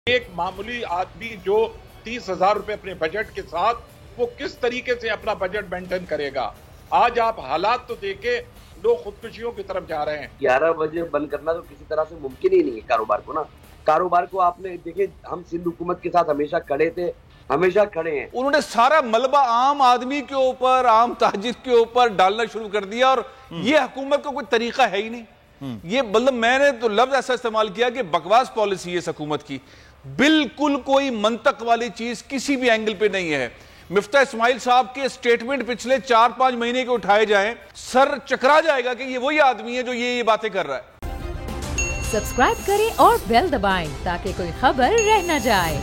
ایک معمولی آدمی جو 30,000 روپے اپنے بجٹ کے ساتھ وہ کس طریقے سے اپنا بجٹ مینٹین کرے گا؟ آج آپ حالات تو دیکھیں، لوگ خودکشیوں کی طرف جا رہے ہیں۔ 11 بجے بند کرنا تو کسی طرح سے ممکن ہی نہیں ہے کاروبار کو نا۔ کاروبار کو آپ نے دیکھیں، ہم سندھ حکومت کے ساتھ ہمیشہ کھڑے تھے، ہمیشہ کھڑے ہیں۔ انہوں نے سارا ملبہ عام آدمی کے اوپر، عام تاجر کے اوپر ڈالنا شروع کر دیا، اور یہ حکومت کا کوئی طریقہ ہے ہی نہیں۔ یہ مطلب میں نے تو لفظ ایسا استعمال کیا کہ بکواس پالیسی ہے اس حکومت کی، بالکل کوئی منطق والی چیز کسی بھی اینگل پہ نہیں ہے۔ مفتاح اسماعیل صاحب کے سٹیٹمنٹ پچھلے 4-5 مہینے کے اٹھائے جائیں، سر چکرا جائے گا کہ یہ وہی آدمی ہے جو یہ باتیں کر رہا ہے۔ سبسکرائب کریں اور بیل دبائیں تاکہ کوئی خبر رہ نہ جائے۔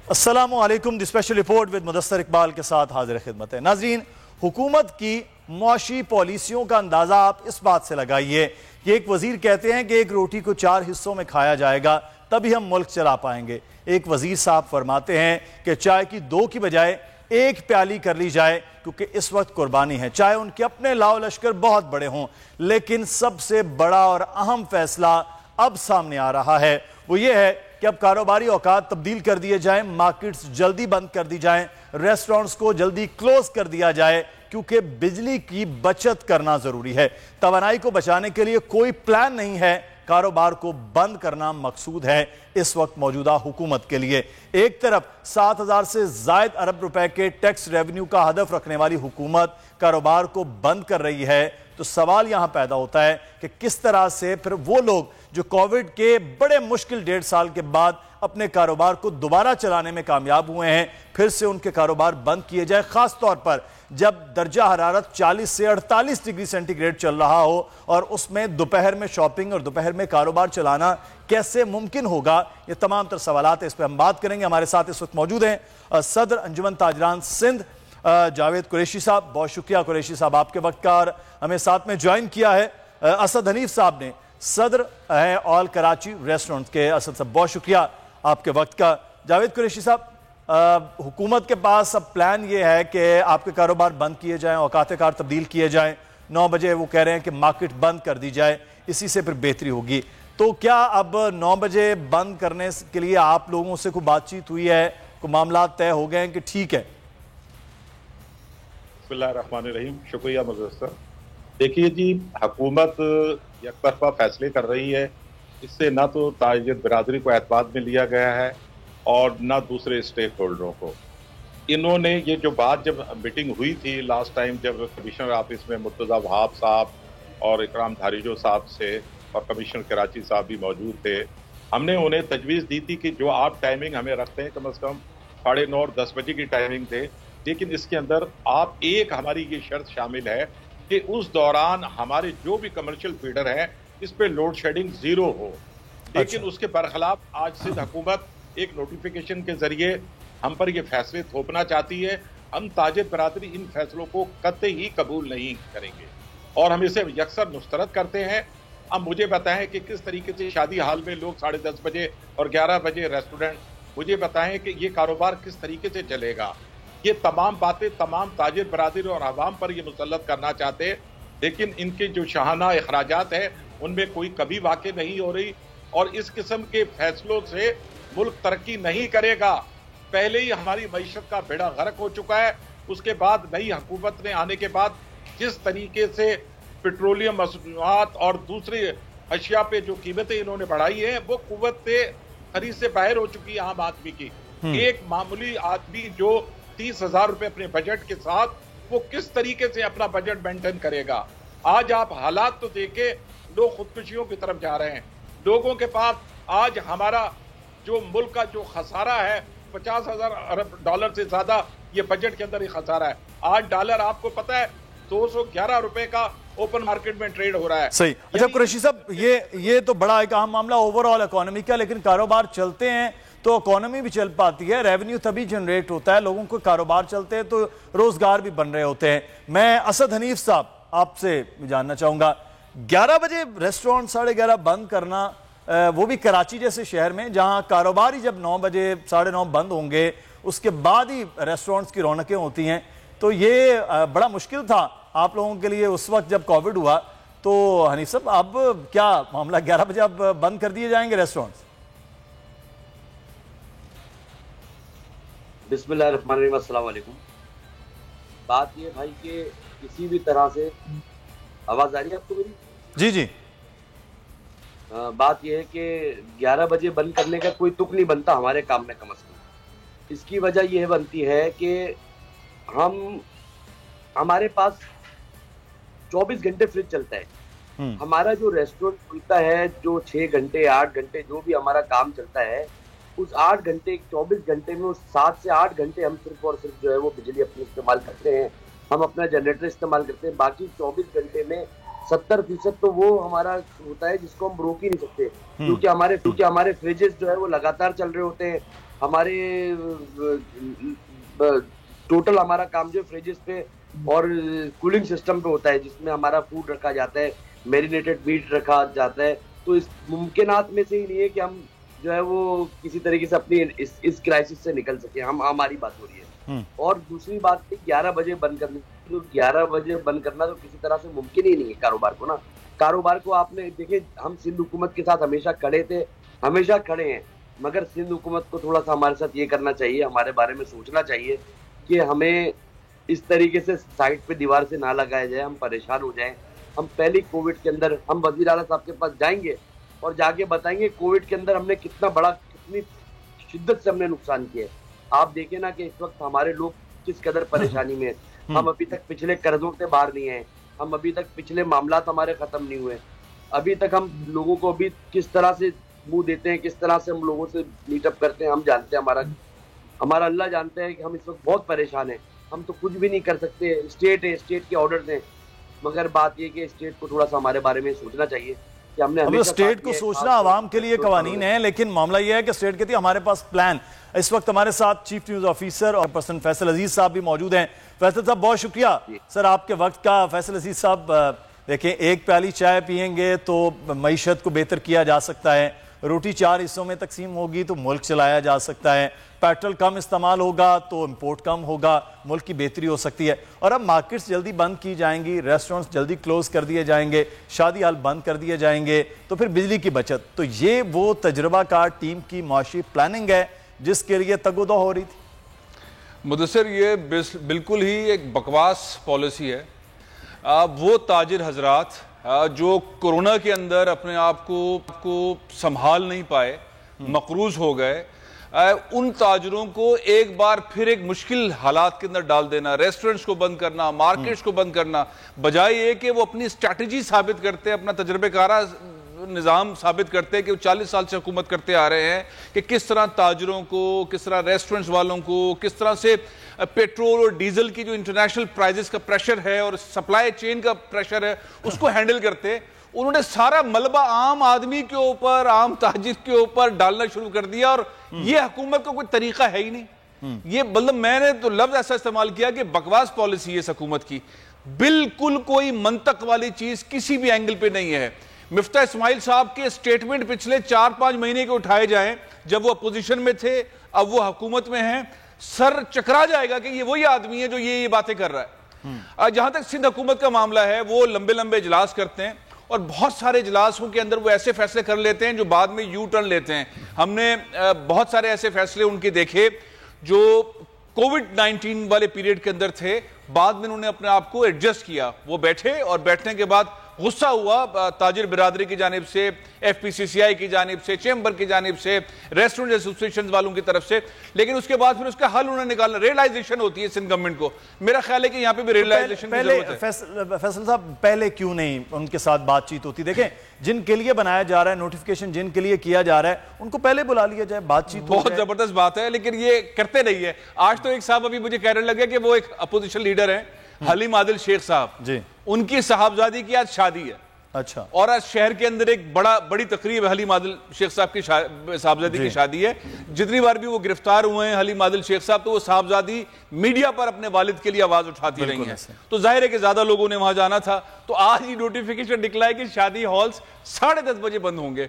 السلام علیکم، the special report with Mudassar Iqbal کے ساتھ حاضر خدمت ہے۔ ناظرین، حکومت کی معاشی پالیسیوں کا اندازہ آپ اس بات سے لگائیے کہ ایک وزیر کہتے ہیں کہ ایک روٹی کو 4 حصوں میں کھایا جائے گا تبھی ہم ملک چلا پائیں گے۔ ایک وزیر صاحب فرماتے ہیں کہ چائے کی 2 کی بجائے 1 پیالی کر لی جائے کیونکہ اس وقت قربانی ہے، چاہے ان کے اپنے لاؤ لشکر بہت بڑے ہوں۔ لیکن سب سے بڑا اور اہم فیصلہ اب سامنے آ رہا ہے، وہ یہ ہے کہ اب کاروباری اوقات تبدیل کر دیے جائیں، مارکیٹس جلدی بند کر دی جائیں، ریسٹورنٹس کو جلدی کلوز کر دیا جائے کیونکہ بجلی کی بچت کرنا ضروری ہے۔ توانائی کو بچانے کے لیے کوئی پلان نہیں ہے، کاروبار کو بند کرنا مقصود ہے اس وقت موجودہ حکومت کے لیے۔ ایک طرف 7,000 سے زائد ارب روپے کے ٹیکس ریونیو کا ہدف رکھنے والی حکومت کاروبار کو بند کر رہی ہے، تو سوال یہاں پیدا ہوتا ہے کہ کس طرح سے پھر وہ لوگ جو کووڈ کے بڑے مشکل 1.5 سال کے بعد اپنے کاروبار کو دوبارہ چلانے میں کامیاب ہوئے ہیں، پھر سے ان کے کاروبار بند کیے جائے، خاص طور پر جب درجہ حرارت 40 سے 48 ڈگری سینٹی گریڈ چل رہا ہو، اور اس میں دوپہر میں شاپنگ اور دوپہر میں کاروبار چلانا کیسے ممکن ہوگا؟ یہ تمام تر سوالات ہیں، اس پہ ہم بات کریں گے۔ ہمارے ساتھ اس وقت موجود ہیں صدر انجمن تاجران سندھ جاوید قریشی صاحب۔ بہت شکریہ قریشی صاحب آپ کے وقت کا، اور ہمیں ساتھ میں جوائن کیا ہے اسد حنیف صاحب نے، صدر ہے آل کراچی ریسٹورنٹ کے۔ اسد صاحب بہت شکریہ آپ کے وقت کا۔ جاوید قریشی صاحب، حکومت کے پاس اب پلان یہ ہے کہ آپ کے کاروبار بند کیے جائیں، اوقات کار تبدیل کیے جائیں، 9 بجے وہ کہہ رہے ہیں کہ مارکیٹ بند کر دی جائے، اسی سے پھر بہتری ہوگی۔ تو کیا اب 9 بجے بند کرنے کے لیے آپ لوگوں سے کوئی بات چیت ہوئی ہے، کوئی معاملات طے ہو گئے ہیں کہ ٹھیک ہے؟ بسم اللہ الرحمن الرحیم، شکریہ مدثر۔ دیکھیے جی، حکومت یک طرفہ فیصلے کر رہی ہے، اس سے نہ تو تاجر برادری کو اعتماد میں لیا گیا ہے اور نہ دوسرے اسٹیک ہولڈروں کو۔ انہوں نے یہ جو بات جب میٹنگ ہوئی تھی لاسٹ ٹائم، جب کمشنر آفس میں مرتضیٰ وہاب صاحب اور اکرام دھاریجو صاحب سے اور کمشنر کراچی صاحب بھی موجود تھے، ہم نے انہیں تجویز دی تھی کہ جو آپ ٹائمنگ ہمیں رکھتے ہیں کم از کم 9:30 10 بجے کی ٹائمنگ تھے، لیکن اس کے اندر آپ ایک ہماری یہ شرط شامل ہے کہ اس دوران ہمارے جو بھی کمرشل فیڈر ہیں اس پہ لوڈ شیڈنگ 0 ہو۔ لیکن اس کے برخلاف آج سندھ حکومت ایک نوٹیفیکیشن کے ذریعے ہم پر یہ فیصلے تھوپنا چاہتی ہے۔ ہم تاجر برادری ان فیصلوں کو قطعی قبول نہیں کریں گے اور ہم اسے یکسر مسترد کرتے ہیں۔ اب مجھے بتائیں کہ کس طریقے سے شادی حال میں لوگ 10:30 بجے اور 11 بجے ریسٹورنٹ، مجھے بتائیں کہ یہ کاروبار کس طریقے سے چلے گا؟ یہ تمام باتیں تمام تاجر برادری اور عوام پر یہ مسلط کرنا چاہتے، لیکن ان کے جو شاہانہ اخراجات ہیں ان میں کوئی کبھی واقع نہیں ہو رہی، اور اس قسم کے فیصلوں سے ملک ترقی نہیں کرے گا۔ پہلے ہی ہماری معیشت کا بیڑا غرق ہو چکا ہے، اس کے بعد نئی حکومت نے آنے کے بعد جس طریقے سے پیٹرولیم مصنوعات اور دوسری اشیاء پہ جو قیمتیں انہوں نے بڑھائی ہیں وہ قوت خرید سے باہر ہو چکی ہے عام آدمی کی۔ ایک معمولی آدمی جو 30,000 روپے اپنے بجٹ کے ساتھ وہ کس طریقے سے اپنا بجٹ مینٹین کرے گا؟ آج آپ حالات تو دیکھیں، لوگ خودکشیوں کی طرف جا رہے ہیں۔ لوگوں کے پاس آج ہمارا جو ملک کا جو خسارہ ہے 50,000 ارب ڈالر سے زیادہ یہ بجٹ کے اندر ہی خسارہ ہے۔ آج ڈالر آپ کو پتہ ہے 211 روپے کا اوپن مارکیٹ میں ٹریڈ ہو رہا ہے۔ صحیح۔ اچھا قریشی صاحب، یہ تو بڑا ایک اہم معاملہ اوور آل اکانومی کا، لیکن کاروبار چلتے ہیں تو اکانومی بھی چل پاتی ہے، ریونیو تبھی جنریٹ ہوتا ہے، لوگوں کو کاروبار چلتے ہیں تو روزگار بھی بن رہے ہوتے ہیں۔ میں اسد حنیف صاحب آپ سے جاننا چاہوں گا، 11 بجے ریسٹورنٹ 11:30 بند کرنا، وہ بھی کراچی جیسے شہر میں جہاں کاروبار ہی جب 9 بجے 9:30 بند ہوں گے، اس کے بعد ہی ریسٹورنٹس کی رونقیں ہوتی ہیں، تو یہ بڑا مشکل تھا آپ لوگوں کے لیے اس وقت جب کووڈ ہوا. تو حنیف صاحب اب کیا معاملہ 11 بجے اب بند کر دیے جائیں گے ریسٹورنٹس؟ بسم اللہ الرحمن الرحیم. السلام علیکم. بات یہ بھائی کہ کسی بھی طرح سے آواز آ رہی ہے آپ کو میری؟ جی جی. بات یہ ہے کہ 11 بجے بند کرنے کا کوئی تک نہیں بنتا ہمارے کام میں کم از کم. اس کی وجہ یہ بنتی ہے کہ ہمارے پاس 24 گھنٹے فریج چلتا ہے. ہمارا جو ریسٹورنٹ کھلتا ہے جو 6 گھنٹے 8 گھنٹے جو بھی ہمارا کام چلتا ہے اس 8 گھنٹے 24 گھنٹے میں 7 سے 8 گھنٹے ہم صرف اور صرف جو ہے وہ بجلی اپنی استعمال کرتے ہیں. ہم اپنا جنریٹر استعمال کرتے ہیں. باقی 24 گھنٹے میں 70% تو وہ ہمارا ہوتا ہے جس کو ہم روک ہی نہیں سکتے, کیونکہ ہمارے فریجز جو ہے وہ لگاتار چل رہے ہوتے ہیں. ہمارے ٹوٹل ہمارا کام جو فریجز پہ اور کولنگ سسٹم پہ ہوتا ہے جس میں ہمارا فوڈ رکھا جاتا ہے, میرینیٹڈ میٹ رکھا جاتا ہے. تو اس ممکنات میں سے ہی نہیں ہے کہ ہم جو ہے وہ کسی طریقے سے اپنی اس کرائسس سے نکل سکیں. ہماری بات ہو رہی ہے. اور دوسری بات کہ 11 بجے بند کرنا, تو 11 بجے بند کرنا تو کسی طرح سے ممکن ہی نہیں ہے کاروبار کو نا. کاروبار کو آپ نے دیکھیں, ہم سندھ حکومت کے ساتھ ہمیشہ کھڑے تھے, ہمیشہ کھڑے ہیں, مگر سندھ حکومت کو تھوڑا سا ہمارے ساتھ یہ کرنا چاہیے, ہمارے بارے میں سوچنا چاہیے کہ ہمیں اس طریقے سے سائٹ پہ دیوار سے نہ لگایا جائے, ہم پریشان ہو جائیں. ہم پہلی کووڈ کے اندر ہم وزیر اعلیٰ صاحب کے پاس جائیں گے اور جا کے بتائیں گے کووڈ کے اندر ہم نے کتنی شدت سے ہم نے نقصان کیا ہے. آپ دیکھیں نا کہ اس وقت ہمارے لوگ کس قدر پریشانی میں ہیں. ہم ابھی تک پچھلے قرضوں سے باہر نہیں ہیں, ہم ابھی تک پچھلے معاملات ہمارے ختم نہیں ہوئے. ابھی تک ہم لوگوں کو ابھی کس طرح سے منہ دیتے ہیں, کس طرح سے ہم لوگوں سے میٹ اپ کرتے ہیں, ہم جانتے ہیں. ہمارا اللہ جانتا ہے کہ ہم اس وقت بہت پریشان ہیں. ہم تو کچھ بھی نہیں کر سکتے. اسٹیٹ ہے, اسٹیٹ کے آرڈرز ہیں, مگر بات یہ کہ اسٹیٹ کو تھوڑا سا ہمارے بارے میں سوچنا چاہیے کہ ہم نے اسٹیٹ کو سوچنا عوام کے لیے قوانین ہیں, لیکن معاملہ یہ ہے کہ اسٹیٹ کہتی ہے ہمارے پاس پلان. اس وقت ہمارے ساتھ چیف نیوز آفیسر اور پرسن فیصل عزیز صاحب بھی موجود ہیں. فیصل صاحب بہت شکریہ سر آپ کے وقت کا. فیصل عزیز صاحب دیکھیں, ایک پیالی چائے پئیں گے تو معیشت کو بہتر کیا جا سکتا ہے, روٹی 4 حصوں میں تقسیم ہوگی تو ملک چلایا جا سکتا ہے, پیٹرول کم استعمال ہوگا تو امپورٹ کم ہوگا, ملک کی بہتری ہو سکتی ہے. اور اب مارکیٹس جلدی بند کی جائیں گی, ریسٹورنٹس جلدی کلوز کر دیے جائیں گے, شادی ہال بند کر دیے جائیں گے, تو پھر بجلی کی بچت. تو یہ وہ تجربہ کار ٹیم کی معاشی پلاننگ ہے جس کے لیے تگ و دو ہو رہی تھی. مدثر, یہ بالکل ہی ایک بکواس پالیسی ہے. وہ تاجر حضرات جو کورونا کے اندر اپنے آپ کو سنبھال نہیں پائے, مقروض ہو گئے, ان تاجروں کو ایک بار پھر ایک مشکل حالات کے اندر ڈال دینا, ریسٹورنٹس کو بند کرنا, مارکیٹس کو بند کرنا, بجائے یہ کہ وہ اپنی اسٹریٹجی ثابت کرتے ہیں, اپنا تجربہ کارہ نظام ثابت کرتے ہیں کہ وہ 40 سال سے حکومت کرتے آ رہے ہیں کہ کس طرح تاجروں کو, کس طرح ریسٹورنٹس والوں کو, کس طرح سے پیٹرول اور ڈیزل کی جو انٹرنیشنل پرائزز کا پریشر ہے اور سپلائی چین کا پریشر ہے اس کو ہینڈل کرتے. انہوں نے سارا ملبہ عام آدمی کے اوپر, عام تاجر کے اوپر ڈالنا شروع کر دیا, اور یہ حکومت کا کوئی طریقہ ہے ہی نہیں. یہ مطلب میں نے تو لفظ ایسا استعمال کیا کہ بکواس پالیسی ہے اس حکومت کی, بالکل کوئی منطق والی چیز کسی بھی اینگل پہ نہیں ہے. مفتاح اسماعیل صاحب کے سٹیٹمنٹ پچھلے 4-5 مہینے کے اٹھائے جائیں, جب وہ اپوزیشن میں تھے, اب وہ حکومت میں ہیں, سر چکرا جائے گا کہ یہ وہی آدمی ہے جو یہ باتیں کر رہا ہے. جہاں تک سندھ حکومت کا معاملہ ہے, وہ لمبے لمبے اجلاس کرتے ہیں اور بہت سارے اجلاسوں کے اندر وہ ایسے فیصلے کر لیتے ہیں جو بعد میں یو ٹرن لیتے ہیں. ہم نے بہت سارے ایسے فیصلے ان کے دیکھے جو کووڈ-19 والے پیریڈ کے اندر تھے, بعد میں انہوں نے اپنے آپ کو ایڈجسٹ کیا. وہ بیٹھے اور بیٹھنے کے بعد غصہ ہوا تاجر برادری کی جانب سے, ایف پی سی سی آئی کی جانب سے, چیمبر کی جانب سے, ریسٹورنٹ ایسوسیشن والوں کی طرف سے, لیکن اس کے بعد پھر اس کا حل انہوں نے نکالنا. ریئلائزیشن ہوتی ہے سندھ گورنمنٹ کو, میرا خیال ہے کہ یہاں پہ بھی ریئلائزیشن کی ضرورت ہے. فیصل صاحب, پہلے کیوں نہیں ان کے ساتھ بات چیت ہوتی؟ دیکھیں, جن کے لیے بنایا جا رہا ہے, نوٹیفیکیشن جن کے لیے کیا جا رہا ہے, ان کو پہلے بلا لیا جائے, بات چیت ہو جائے. بہت زبردست بات ہے, لیکن یہ کرتے نہیں ہے. آج تو ایک صاحب ابھی مجھے کہنے لگے کہ وہ ایک اپوزیشن لیڈر ہیں, حلیم عادل شیخ صاحب, جی, ان کی صاحبزادی کی آج شادی ہے. اچھا. اور آج شہر کے اندر ایک بڑی تقریب حلیم عادل شیخ صاحب کی صاحبزادی کی شادی ہے. جتنی بار بھی وہ گرفتار ہوئے ہیں حلیم عادل شیخ صاحب, تو وہ صاحبزادی میڈیا پر اپنے والد کے لیے آواز اٹھاتی رہی ہیں. تو ظاہر ہے کہ زیادہ لوگوں نے وہاں جانا تھا. تو آج ہی نوٹیفیکیشن نکلا ہے کہ شادی ہالز 10:30 بجے بند ہوں گے.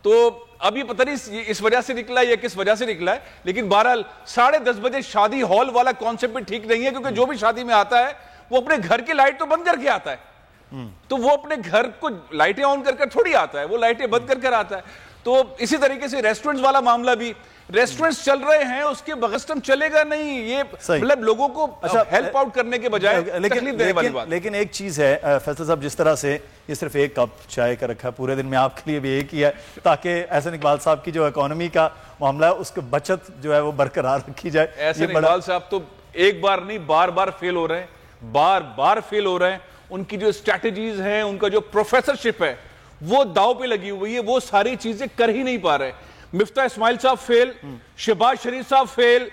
تو اب یہ پتہ نہیں اس وجہ سے نکلا ہے یا کس وجہ سے نکلا ہے، لیکن بہرحال 10:30 بجے شادی ہال والا کانسیپٹ بھی ٹھیک نہیں ہے، کیونکہ جو بھی شادی میں آتا ہے وہ اپنے گھر کی لائٹ تو بند کر کے آتا ہے، تو وہ اپنے گھر کو لائٹیں آن کر کر تھوڑی آتا ہے، وہ لائٹیں بند کر کر آتا ہے۔ تو اسی طریقے سے ریسٹورنٹس والا معاملہ بھی، ریسٹورنٹس چل رہے ہیں، اس کے بغیر چلے گا نہیں، یہ مطلب لوگوں کو ہیلپ آؤٹ کرنے کے بجائے تکلیف دینے والی بات۔ لیکن ایک چیز ہے فیصل صاحب، جس طرح سے یہ صرف ایک کپ چائے کا رکھا ہے پورے دن میں، آپ کے لیے بھی ایک ہی ہے، تاکہ احسن اقبال صاحب کی جو اکانومی کا معاملہ ہے اس کی بچت جو ہے وہ برقرار رکھی جائے۔ احسن اقبال صاحب تو ایک بار نہیں بار بار فیل ہو رہے ہیں، بار بار فیل ہو رہے ہیں، ان کی جو اسٹریٹجیز ہیں، ان کا جو پروفیسرشپ ہے وہ داؤ پہ لگی ہوئی ہے، وہ ساری چیزیں کر ہی نہیں پا رہے۔ مفتاح اسماعیل صاحب فیل، شہباز شریف صاحب فیل،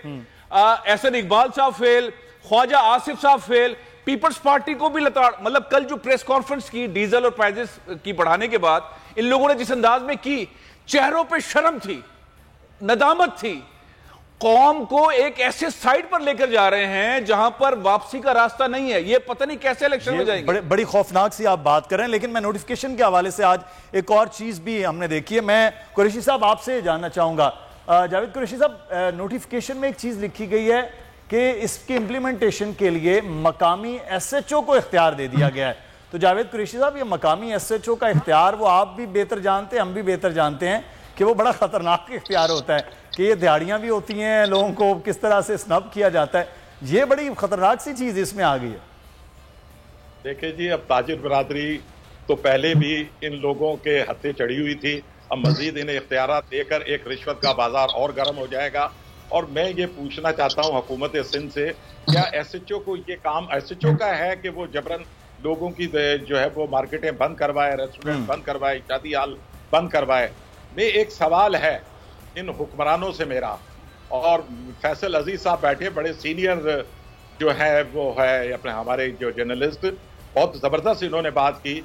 احسن اقبال صاحب فیل، خواجہ آصف صاحب فیل، پیپلز پارٹی کو بھی لتاڑ، مطلب کل جو پریس کانفرنس کی ڈیزل اور پرائزز کی بڑھانے کے بعد ان لوگوں نے جس انداز میں کی، چہروں پہ شرم تھی، ندامت تھی، قوم کو ایک ایسے سائٹ پر لے کر جا رہے ہیں جہاں پر واپسی کا راستہ نہیں ہے۔ یہ پتہ نہیں کیسے الیکشن میں جائیں گے۔ بڑی خوفناک سی آپ بات کریں، لیکن میں نوٹیفیکیشن کے حوالے سے آج ایک اور چیز بھی ہم نے دیکھی ہے۔ میں قریشی صاحب آپ سے جاننا چاہوں گا، جاوید قریشی صاحب، نوٹیفیکیشن میں ایک چیز لکھی گئی ہے کہ اس کی امپلیمنٹیشن کے لیے مقامی ایس ایچ او کو اختیار دے دیا گیا ہے۔ تو جاوید قریشی صاحب، یہ مقامی ایس ایچ او کا اختیار وہ آپ بھی بہتر جانتے ہیں، ہم بھی بہتر جانتے ہیں کہ وہ بڑا خطرناک اختیار ہوتا ہے، کہ یہ دہاڑیاں بھی ہوتی ہیں، لوگوں کو کس طرح سے سنب کیا جاتا ہے، یہ بڑی خطرناک سی چیز اس میں آ گئی ہے۔ دیکھیں جی، اب تاجر برادری تو پہلے بھی ان لوگوں کے ہتھے چڑھی ہوئی تھی، اب مزید انہیں اختیارات دے کر ایک رشوت کا بازار اور گرم ہو جائے گا۔ اور میں یہ پوچھنا چاہتا ہوں حکومت سندھ سے، کیا ایس ایچ او کو یہ کام ایس ایچ او کا ہے کہ وہ جبراً لوگوں کی جو ہے وہ مارکیٹیں بند کروائے، ریسٹورنٹ بند کروائے، شادی ہال بند کروائے؟ میں ایک سوال ہے ان حکمرانوں سے میرا، اور فیصل عزیز صاحب بیٹھے بڑے سینئر جو ہے وہ ہے اپنے ہمارے جو جرنلسٹ، بہت زبردست انہوں نے بات کی۔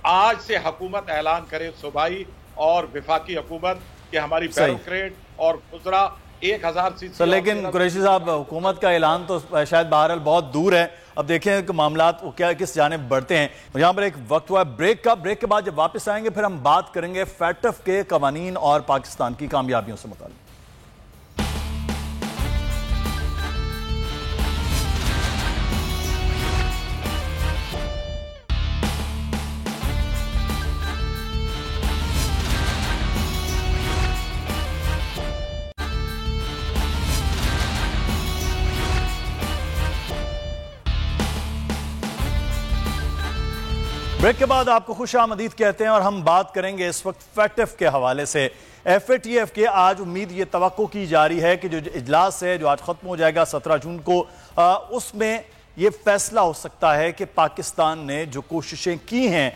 آج سے حکومت اعلان کرے، صوبائی اور وفاقی حکومت، کہ ہماری بیوروکریٹ اور وزراء 1000 سیسی۔ لیکن قریشی صاحب، حکومت کا اعلان تو شاید بہرحال بہت دور ہے، اب دیکھیں کہ معاملات کیا کس جانب بڑھتے ہیں۔ یہاں پر ایک وقت ہوا ہے بریک کا، بریک کے بعد جب واپس آئیں گے پھر ہم بات کریں گے فیٹف کے قوانین اور پاکستان کی کامیابیوں سے متعلق۔ بریک کے بعد آپ کو خوش آمدید کہتے ہیں، اور ہم بات کریں گے اس وقت فیٹف کے حوالے سے۔ ایف اے ٹی ایف کے آج امید یہ توقع کی جا رہی ہے کہ جو اجلاس ہے جو آج ختم ہو جائے گا 17 جون کو، اس میں یہ فیصلہ ہو سکتا ہے کہ پاکستان نے جو کوششیں کی ہیں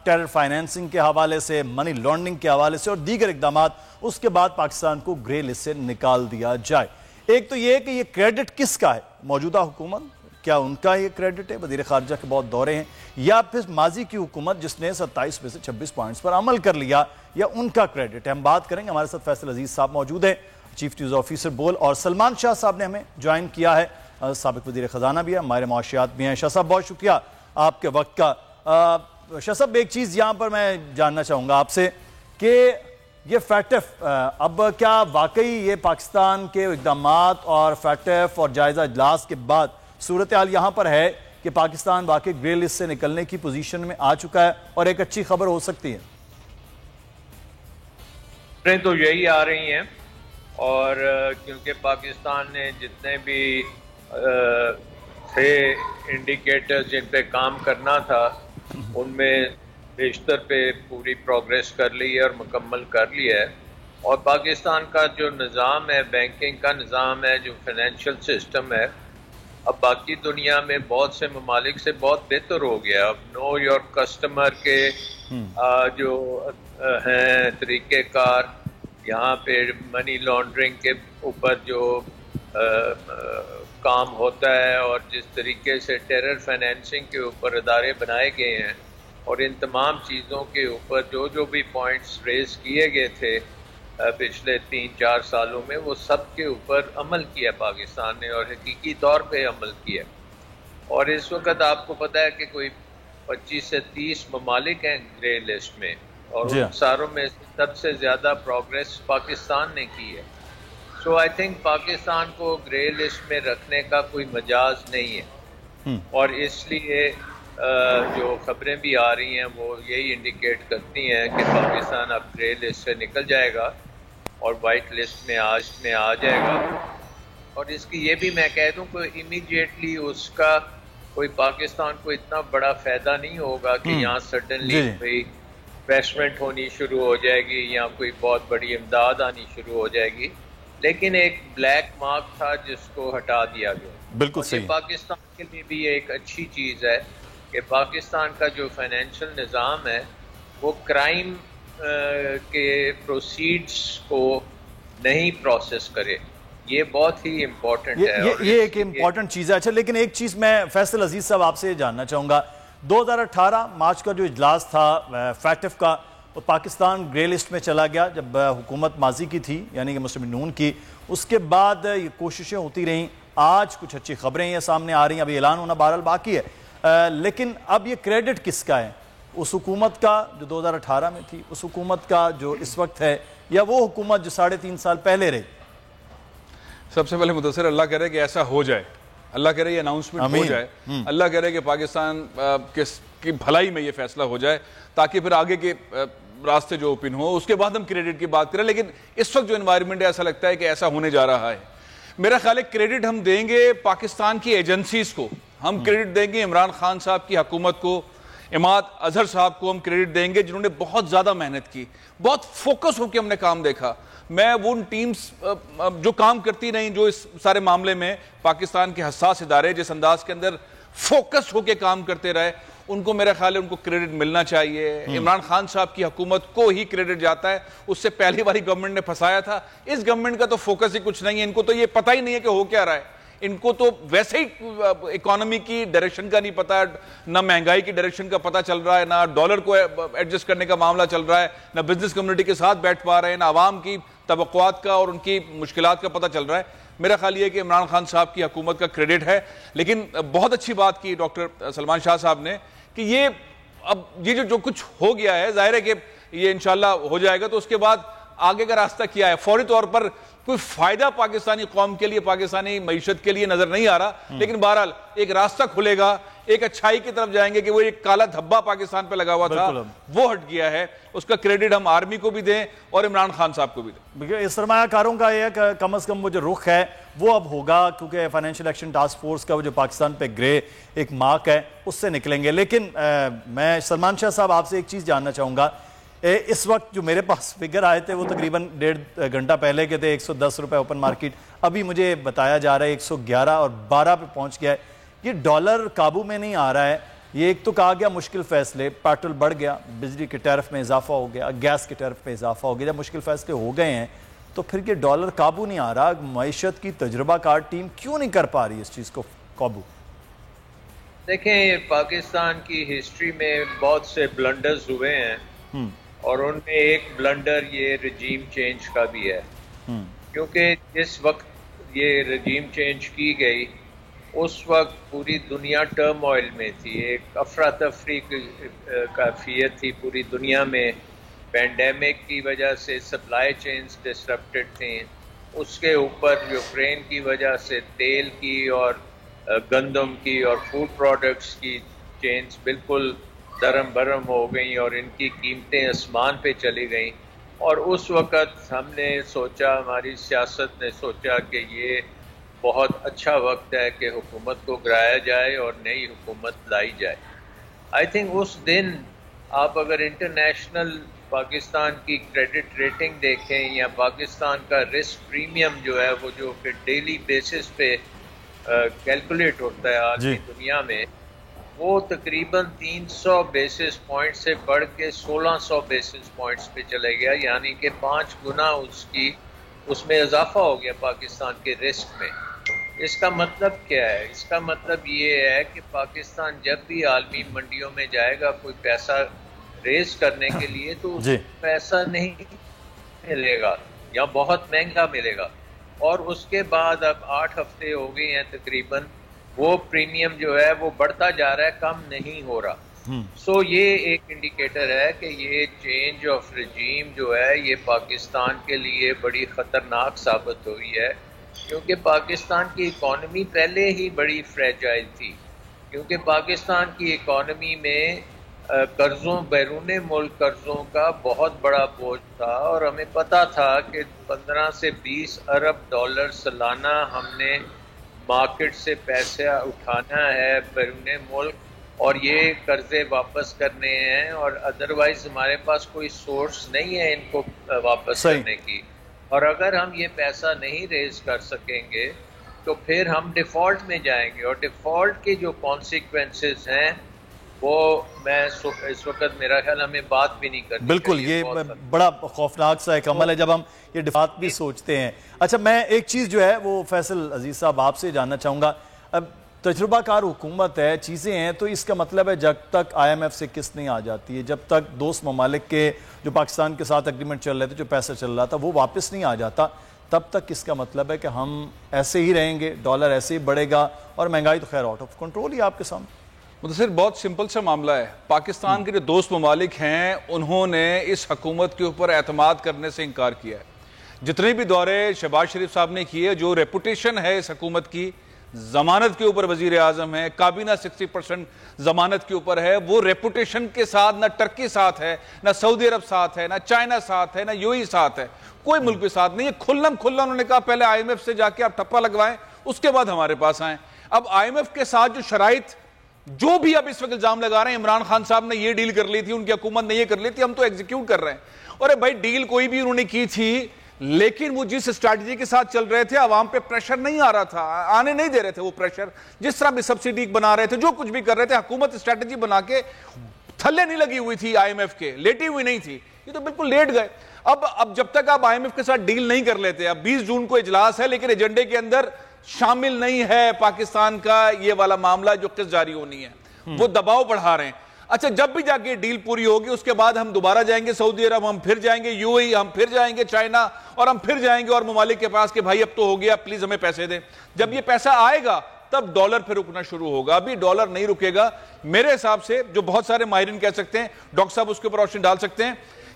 ٹیرر فائنینسنگ کے حوالے سے، منی لانڈرنگ کے حوالے سے اور دیگر اقدامات، اس کے بعد پاکستان کو گرے لسٹ سے نکال دیا جائے۔ ایک تو یہ کہ یہ کریڈٹ کس کا ہے، موجودہ حکومت، کیا ان کا یہ کریڈٹ ہے، وزیر خارجہ کے بہت دورے ہیں، یا پھر ماضی کی حکومت جس نے 27 میں سے 26 پوائنٹس پر عمل کر لیا، یا ان کا کریڈٹ ہے؟ ہم بات کریں گے۔ ہمارے ساتھ فیصل عزیز صاحب موجود ہیں، چیف نیوز آفیسر بول، اور سلمان شاہ صاحب نے ہمیں جوائن کیا ہے، سابق وزیر خزانہ بھی ہے، ماہر معاشیات بھی ہیں۔ شاہ صاحب بہت شکریہ آپ کے وقت کا۔ شاہ صاحب ایک چیز یہاں پر میں جاننا چاہوں گا آپ سے کہ یہ فیٹف اب کیا واقعی یہ پاکستان کے اقدامات اور فیٹف اور جائزہ اجلاس کے بعد صورتحال یہاں پر ہے کہ پاکستان واقعی گرے لسٹ سے نکلنے کی پوزیشن میں آ چکا ہے اور ایک اچھی خبر ہو سکتی ہے؟ تو یہی آ رہی ہیں، اور کیونکہ پاکستان نے جتنے بھی تھے انڈیکیٹر جن پہ کام کرنا تھا ان میں بیشتر پہ پوری پروگریس کر لی ہے اور مکمل کر لی ہے، اور پاکستان کا جو نظام ہے، بینکنگ کا نظام ہے، جو فائنینشیل سسٹم ہے، اب باقی دنیا میں بہت سے ممالک سے بہت بہتر ہو گیا۔ اب نو یور کسٹمر کے جو ہیں طریقہ کار، یہاں پہ منی لانڈرنگ کے اوپر جو کام ہوتا ہے، اور جس طریقے سے ٹیرر فائنینسنگ کے اوپر ادارے بنائے گئے ہیں، اور ان تمام چیزوں کے اوپر جو بھی پوائنٹس ریز کیے گئے تھے پچھلے 3-4 سالوں میں، وہ سب کے اوپر عمل کیا پاکستان نے، اور حقیقی طور پہ عمل کیا۔ اور اس وقت آپ کو پتہ ہے کہ کوئی 25 سے 30 ممالک ہیں گرے لسٹ میں، اور ان ساروں میں سب سے زیادہ پروگریس پاکستان نے کی ہے. سو آئی تھنک پاکستان کو گرے لسٹ میں رکھنے کا کوئی مجاز نہیں ہے, اور اس لیے جو خبریں بھی آ رہی ہیں وہ یہی انڈیکیٹ کرتی ہیں کہ پاکستان اب گرے لسٹ سے نکل جائے گا اور وائٹ لسٹ میں آ جائے گا. اور اس کی یہ بھی میں کہہ دوں کہ امیڈیٹلی اس کا کوئی پاکستان کو اتنا بڑا فائدہ نہیں ہوگا کہ یہاں سڈنلی کوئی انویسٹمنٹ ہونی شروع ہو جائے گی یا کوئی بہت بڑی امداد آنی شروع ہو جائے گی, لیکن ایک بلیک مارک تھا جس کو ہٹا دیا گیا. بالکل صحیح. پاکستان کے لیے بھی ایک اچھی چیز ہے کہ پاکستان کا جو فائنینشیل نظام ہے وہ کرائم کے پروسیڈز کو نہیں پروسیس کرے. یہ بہت ہی امپورٹنٹ ہے, یہ ایک امپورٹنٹ چیز ہے. اچھا, لیکن ایک چیز میں فیصل عزیز صاحب آپ سے جاننا چاہوں گا, 2018 مارچ کا جو اجلاس تھا فیٹف کا, تو پاکستان گرے لسٹ میں چلا گیا جب حکومت ماضی کی تھی, یعنی کہ مسلم نون کی. اس کے بعد یہ کوششیں ہوتی رہیں, آج کچھ اچھی خبریں یہ سامنے آ رہی ہیں, ابھی اعلان ہونا بہرحال باقی ہے, لیکن اب یہ کریڈٹ کس کا ہے؟ اس حکومت کا جو 2018 میں تھی, اس حکومت کا جو اس وقت ہے, یا وہ حکومت جو 3.5 سال پہلے رہی؟ سب سے پہلے مدثر اللہ کہہ رہے کہ ایسا ہو جائے, اللہ کہہ رہے یہ اناؤنسمنٹ ہو جائے, اللہ کہہ رہے کہ پاکستان کی بھلائی میں یہ فیصلہ ہو جائے تاکہ پھر آگے کے راستے جو اوپن ہو, اس کے بعد ہم کریڈٹ کی بات کریں. لیکن اس وقت جو انوائرمنٹ ہے ایسا لگتا ہے کہ ایسا ہونے جا رہا ہے. میرا خیال ہے کریڈٹ ہم دیں گے پاکستان کی ایجنسیز کو, ہم کریڈٹ دیں گے عمران خان صاحب کی حکومت کو, اماد اظہر صاحب کو ہم کریڈٹ دیں گے جنہوں نے بہت زیادہ محنت کی, بہت فوکس ہو کے ہم نے کام دیکھا. میں وہ ان ٹیمز جو کام کرتی رہیں, جو اس سارے معاملے میں پاکستان کے حساس ادارے جس انداز کے اندر فوکس ہو کے کام کرتے رہے, ان کو میرا خیال ہے ان کو کریڈٹ ملنا چاہیے. عمران خان صاحب کی حکومت کو ہی کریڈٹ جاتا ہے, اس سے پہلی والی گورنمنٹ نے پھنسایا تھا. اس گورنمنٹ کا تو فوکس ہی کچھ نہیں ہے, ان کو تو یہ پتہ ہی نہیں ہے کہ ہو کیا رہا ہے, ان کو تو ویسے ہی اکانومی کی ڈائریکشن کا نہیں پتا, نہ مہنگائی کی ڈائریکشن کا پتا چل رہا ہے, نہ ڈالر کو ایڈجسٹ کرنے کا معاملہ چل رہا ہے, نہ بزنس کمیونٹی کے ساتھ بیٹھ پا رہے ہیں, نہ عوام کی توقعات کا اور ان کی مشکلات کا پتہ چل رہا ہے. میرا خیال یہ ہے کہ عمران خان صاحب کی حکومت کا کریڈٹ ہے. لیکن بہت اچھی بات کی ڈاکٹر سلمان شاہ صاحب نے کہ یہ اب یہ جو کچھ ہو گیا ہے, ظاہر ہے کہ یہ انشاءاللہ ہو جائے گا, تو اس کے بعد آگے کا راستہ کیا ہے؟ فوری طور پر کوئی فائدہ پاکستانی قوم کے لیے, پاکستانی معیشت کے لیے نظر نہیں آ رہا, لیکن بہرحال ایک راستہ کھلے گا, ایک اچھائی کی طرف جائیں گے کہ وہ ایک کالا دھبا پاکستان پہ لگا ہوا تھا وہ ہٹ گیا ہے. اس کا کریڈٹ ہم آرمی کو بھی دیں اور عمران خان صاحب کو بھی دیں. سرمایہ کاروں کا یہ کہ کم از کم وہ جو رخ ہے وہ اب ہوگا, کیونکہ فائنینشیل ایکشن ٹاسک فورس کا وہ جو پاکستان پہ گرے ایک مارک ہے اس سے نکلیں گے. لیکن میں سلمان شاہ صاحب آپ سے ایک چیز جاننا چاہوں گا, اس وقت جو میرے پاس فگر آئے تھے وہ تقریباً 1.5 گھنٹہ پہلے کے تھے, 110 روپے اوپن مارکیٹ, ابھی مجھے بتایا جا رہا ہے 111 اور 12 پہ پہنچ گیا ہے. یہ ڈالر قابو میں نہیں آ رہا ہے. یہ ایک تو کہا گیا مشکل فیصلے, پیٹرول بڑھ گیا, بجلی کے ٹیرف میں اضافہ ہو گیا, گیس کے ٹیرف میں اضافہ ہو گیا, جب مشکل فیصلے ہو گئے ہیں تو پھر یہ ڈالر قابو نہیں آ رہا. معیشت کی تجربہ کار ٹیم کیوں نہیں کر پا رہی اس چیز کو قابو؟ دیکھیں, پاکستان کی ہسٹری میں بہت سے بلنڈرز ہوئے ہیں, اور ان میں ایک بلنڈر یہ رجیم چینج کا بھی ہے, کیونکہ جس وقت یہ رجیم چینج کی گئی اس وقت پوری دنیا ٹرم آئل میں تھی, ایک افراتفری کیفیت تھی پوری دنیا میں. پینڈیمک کی وجہ سے سپلائی چینز ڈسرپٹڈ تھیں, اس کے اوپر یوکرین کی وجہ سے تیل کی اور گندم کی اور فوڈ پروڈکٹس کی چینز بالکل درم برم ہو گئیں اور ان کی قیمتیں آسمان پہ چلی گئیں. اور اس وقت ہم نے سوچا, ہماری سیاست نے سوچا کہ یہ بہت اچھا وقت ہے کہ حکومت کو گرایا جائے اور نئی حکومت لائی جائے. آئی تھنک اس دن آپ اگر انٹرنیشنل پاکستان کی کریڈٹ ریٹنگ دیکھیں یا پاکستان کا رسک پریمیم جو ہے وہ جو کہ ڈیلی بیسس پہ کیلکولیٹ ہوتا ہے آج کی دنیا میں, وہ تقریباً 300 بیسس پوائنٹ سے بڑھ کے 1600 بیسس پوائنٹس پہ چلے گیا, یعنی کہ 5 گنا اس میں اضافہ ہو گیا پاکستان کے رسک میں. اس کا مطلب کیا ہے؟ اس کا مطلب یہ ہے کہ پاکستان جب بھی عالمی منڈیوں میں جائے گا کوئی پیسہ ریز کرنے کے لیے تو پیسہ نہیں ملے گا یا بہت مہنگا ملے گا. اور اس کے بعد اب 8 ہفتے ہو گئے ہیں تقریباً, وہ پریمیم جو ہے وہ بڑھتا جا رہا ہے, کم نہیں ہو رہا. سو یہ ایک انڈیکیٹر ہے کہ یہ چینج آف رجیم جو ہے یہ پاکستان کے لیے بڑی خطرناک ثابت ہوئی ہے، کیونکہ پاکستان کی اکانومی پہلے ہی بڑی فریجائل تھی، کیونکہ پاکستان کی اکانومی میں قرضوں، بیرون ملک قرضوں کا بہت بڑا بوجھ تھا، اور ہمیں پتہ تھا کہ 15 سے 20 ارب ڈالر سالانہ ہم نے مارکیٹ سے پیسہ اٹھانا ہے بیرون ملک، اور یہ قرضے واپس کرنے ہیں، اور ادروائز ہمارے پاس کوئی سورس نہیں ہے ان کو واپس کرنے کی، اور اگر ہم یہ پیسہ نہیں ریز کر سکیں گے تو پھر ہم ڈیفالٹ میں جائیں گے، اور ڈیفالٹ کے جو کانسیکوینسز ہیں وہ میں اس وقت میرا خیال ہمیں بات بھی نہیں کرنی بالکل، یہ بڑا خوفناک سا ایک عمل ہے جب ہم یہ ڈیفالٹ بھی سوچتے ہیں۔ اچھا، میں ایک چیز جو ہے وہ فیصل عزیز صاحب آپ سے جاننا چاہوں گا، اب تجربہ کار حکومت ہے، چیزیں ہیں، تو اس کا مطلب ہے جب تک آئی ایم ایف سے قسط نہیں آ جاتی ہے، جب تک دوست ممالک کے جو پاکستان کے ساتھ اگریمنٹ چل رہے تھے، جو پیسہ چل رہا تھا وہ واپس نہیں آ جاتا، تب تک اس کا مطلب ہے کہ ہم ایسے ہی رہیں گے، ڈالر ایسے ہی بڑھے گا، اور مہنگائی تو خیر آؤٹ آف کنٹرول ہی آپ کے سامنے۔ مدثر، بہت سمپل سا معاملہ ہے، پاکستان کے جو دوست ممالک ہیں انہوں نے اس حکومت کے اوپر اعتماد کرنے سے انکار کیا ہے۔ جتنے بھی دورے شہباز شریف صاحب نے کیے، جو ریپوٹیشن ہے اس حکومت کی، ضمانت کے اوپر وزیر اعظم ہے، کابینہ 60% ضمانت کے اوپر ہے، وہ ریپوٹیشن کے ساتھ نہ ٹرکی ساتھ ہے، نہ سعودی عرب ساتھ ہے، نہ چائنا ساتھ ہے، نہ یو اے ساتھ ہے، کوئی ملک بھی ساتھ نہیں ہے۔ کھلم کھلا انہوں نے کہا پہلے آئی ایم ایف سے جا کے آپ ٹھپا لگوائیں، اس کے بعد ہمارے پاس آئیں۔ اب آئی ایم ایف کے ساتھ جو شرائط، جو بھی اب اس وقت الزام لگا رہے ہیں، عمران خان صاحب نے یہ ڈیل کر لی تھی، ان کی حکومت نے یہ کر لی تھی، ہم تو ایگزیکیوٹ کر رہے ہیں۔ اور بھائی ڈیل کوئی بھی انہوں نے کی تھی، لیکن وہ جس اسٹریٹجی کے ساتھ چل رہے تھے، عوام پہ پریشر نہیں آ رہا تھا، آنے نہیں دے رہے تھے وہ پریشر، جس طرح بھی سبسڈی بنا رہے تھے، جو کچھ بھی کر رہے تھے، حکومت اسٹریٹجی بنا کے تھلے نہیں لگی ہوئی تھی آئی ایم ایف کے، لیٹی ہوئی نہیں تھی، یہ تو بالکل لیٹ گئے۔ اب جب تک آپ آئی ایم ایف کے ساتھ ڈیل نہیں کر لیتے، اب 20 جون کو اجلاس ہے، لیکن ایجنڈے کے اندر شامل نہیں ہے پاکستان کا یہ والا معاملہ جو قسط جاری ہونی ہے، وہ دباؤ بڑھا رہے ہیں۔ اچھا، جب بھی جا کے ڈیل پوری ہوگی، اس کے بعد ہم دوبارہ جائیں گے سعودی عرب، ہم پھر جائیں گے یو اے، ہم پھر جائیں گے چائنا، اور ہم پھر جائیں گے اور ممالک کے پاس کہ بھائی اب تو ہو گیا، پلیز ہمیں پیسے دیں۔ جب یہ پیسہ آئے گا تب ڈالر پھر رکنا شروع ہوگا، ابھی ڈالر نہیں رکے گا۔ میرے حساب سے جو بہت سارے ماہرین کہہ سکتے ہیں، ڈاکٹر صاحب اس کے اوپر روشنی ڈال سکتے ہیں،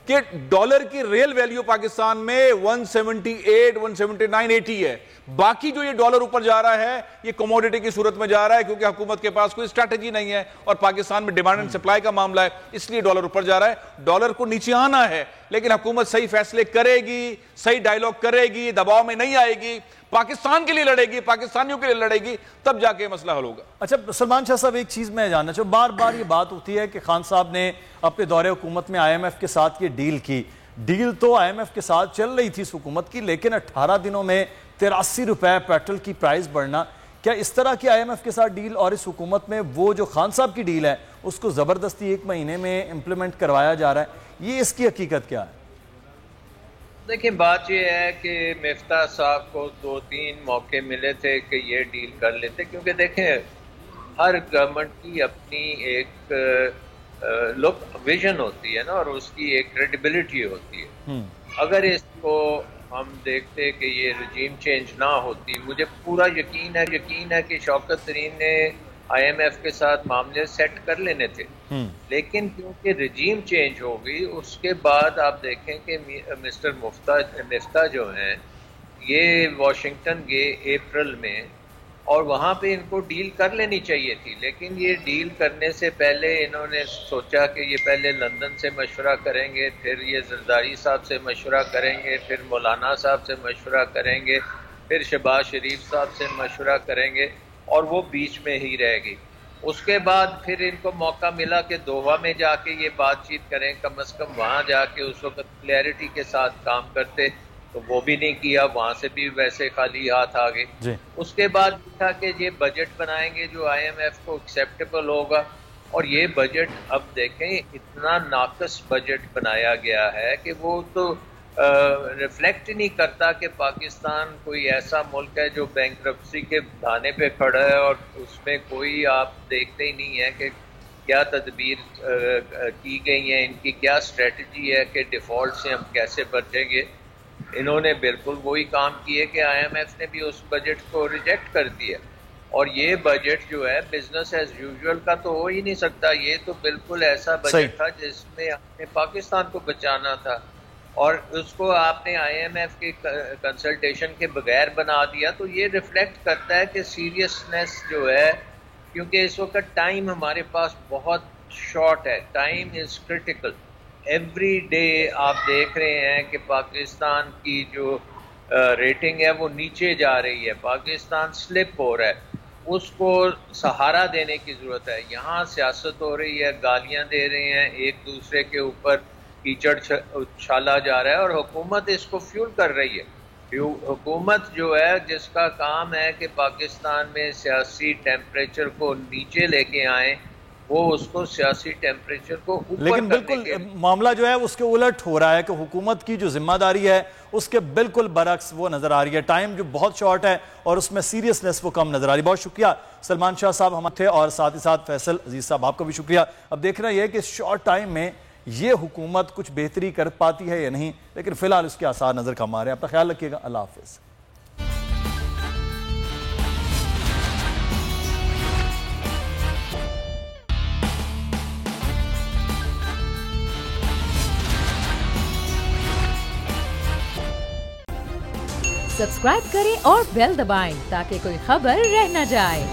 کہ ڈالر کی ریل ویلیو پاکستان میں 178 179 80 ہے، باقی جو یہ ڈالر اوپر جا رہا ہے یہ کموڈیٹی کی صورت میں جا رہا ہے، کیونکہ حکومت کے پاس کوئی اسٹریٹجی نہیں ہے اور پاکستان میں ڈیمانڈ اینڈ سپلائی کا معاملہ ہے، اس لیے ڈالر اوپر جا رہا ہے۔ ڈالر کو نیچے آنا ہے، لیکن حکومت صحیح فیصلے کرے گی، صحیح ڈائیلاگ کرے گی، دباؤ میں نہیں آئے گی، پاکستان کے لیے لڑے گی، پاکستانیوں کے لیے لڑے گی، تب جا کے مسئلہ حل ہوگا۔ اچھا سلمان شاہ صاحب، ایک چیز میں جاننا چاہوں، بار بار یہ بات ہوتی ہے کہ خان صاحب نے اپنے دور حکومت میں آئی ایم ایف کے ساتھ یہ ڈیل کی، ڈیل تو آئی ایم ایف کے ساتھ چل رہی تھی اس حکومت کی، لیکن 18 دنوں میں 83 روپے پیٹرول کی پرائز بڑھنا، کیا اس طرح کی آئی ایم ایف کے ساتھ ڈیل اور اس حکومت میں وہ جو خان صاحب کی ڈیل ہے اس کو زبردستی 1 مہینے میں امپلیمنٹ کروایا جا رہا ہے، یہ اس کی حقیقت کیا ہے؟ دیکھیں، بات یہ ہے کہ مفتاح صاحب کو 2-3 موقع ملے تھے کہ یہ ڈیل کر لیتے، کیونکہ دیکھیں ہر گورنمنٹ کی اپنی ایک ویژن ہوتی ہے نا، اور اس کی ایک کریڈیبلٹی ہوتی ہے۔ اگر اس کو ہم دیکھتے کہ یہ رجیم چینج نہ ہوتی، مجھے پورا یقین ہے کہ شوکت ترین نے آئی ایم ایف کے ساتھ معاملے سیٹ کر لینے تھے، لیکن کیونکہ رجیم چینج ہو گئی، اس کے بعد آپ دیکھیں کہ مسٹر مفتاح جو ہیں یہ واشنگٹن گئے اپریل میں، اور وہاں پہ ان کو ڈیل کر لینی چاہیے تھی، لیکن یہ ڈیل کرنے سے پہلے انہوں نے سوچا کہ یہ پہلے لندن سے مشورہ کریں گے، پھر یہ زرداری صاحب سے مشورہ کریں گے، پھر مولانا صاحب سے مشورہ کریں گے، پھر شہباز شریف صاحب سے مشورہ کریں گے، اور وہ بیچ میں ہی رہ گئی۔ اس کے بعد پھر ان کو موقع ملا کہ دوحہ میں جا کے یہ بات چیت کریں، کم از کم وہاں جا کے اس وقت کلیئرٹی کے ساتھ کام کرتے، تو وہ بھی نہیں کیا، وہاں سے بھی ویسے خالی ہاتھ آ گئے۔ اس کے بعد تھا کہ یہ بجٹ بنائیں گے جو آئی ایم ایف کو ایکسیپٹیبل ہوگا، اور یہ بجٹ اب دیکھیں اتنا ناقص بجٹ بنایا گیا ہے کہ وہ تو ریفلیکٹ نہیں کرتا کہ پاکستان کوئی ایسا ملک ہے جو بینکرپسی کے دھانے پہ کھڑا ہے، اور اس میں کوئی آپ دیکھتے ہی نہیں ہے کہ کیا تدبیر کی گئی ہیں، ان کی کیا اسٹریٹجی ہے کہ ڈیفالٹ سے ہم کیسے بچیں گے۔ انہوں نے بالکل وہی کام کیے کہ آئی ایم ایف نے بھی اس بجٹ کو ریجیکٹ کر دیا، اور یہ بجٹ جو ہے بزنس ایز یوزول کا تو ہو ہی نہیں سکتا. یہ تو بالکل ایسا بجٹ تھا جس میں آپ نے پاکستان کو بچانا تھا اور اس کو آپ نے آئی ایم ایف کی کنسلٹیشن کے بغیر بنا دیا. تو یہ ریفلیکٹ کرتا ہے کہ سیریسنس جو ہے, کیونکہ اس وقت ٹائم ہمارے پاس بہت شارٹ ہے, time is critical. Every day آپ دیکھ رہے ہیں کہ پاکستان کی جو ریٹنگ ہے وہ نیچے جا رہی ہے, پاکستان سلپ ہو رہا ہے. اس کو سہارا دینے کی ضرورت ہے. یہاں سیاست ہو رہی ہے, گالیاں دے رہے ہیں ایک دوسرے کے اوپر, کیچڑ اچھالا جا رہا ہے اور حکومت اس کو فیول کر رہی ہے. حکومت جو ہے جس کا کام ہے کہ پاکستان میں سیاسی ٹیمپریچر کو نیچے لے کے آئیں, وہ اس کو سیاسی ٹیمپریچر کو اوپر لیکن بالکل معاملہ جو ہے اس کے الٹ ہو رہا ہے کہ حکومت کی جو ذمہ داری ہے اس کے بالکل برعکس وہ نظر آ رہی ہے. ٹائم جو بہت شارٹ ہے اور اس میں سیریسنس وہ کم نظر آ رہی ہے. بہت شکریہ سلمان شاہ صاحب ہم تھے, اور ساتھ ہی ساتھ فیصل عزیز صاحب آپ کو بھی شکریہ. اب دیکھنا یہ ہے کہ اس شارٹ ٹائم میں یہ حکومت کچھ بہتری کر پاتی ہے یا نہیں, لیکن فی الحال اس کے آثار نظر کم آ رہے ہیں. اپنا خیال رکھیے گا. اللہ حافظ. سبسکرائب کریں اور بیل دبائیں تاکہ کوئی خبر رہ نہ جائے.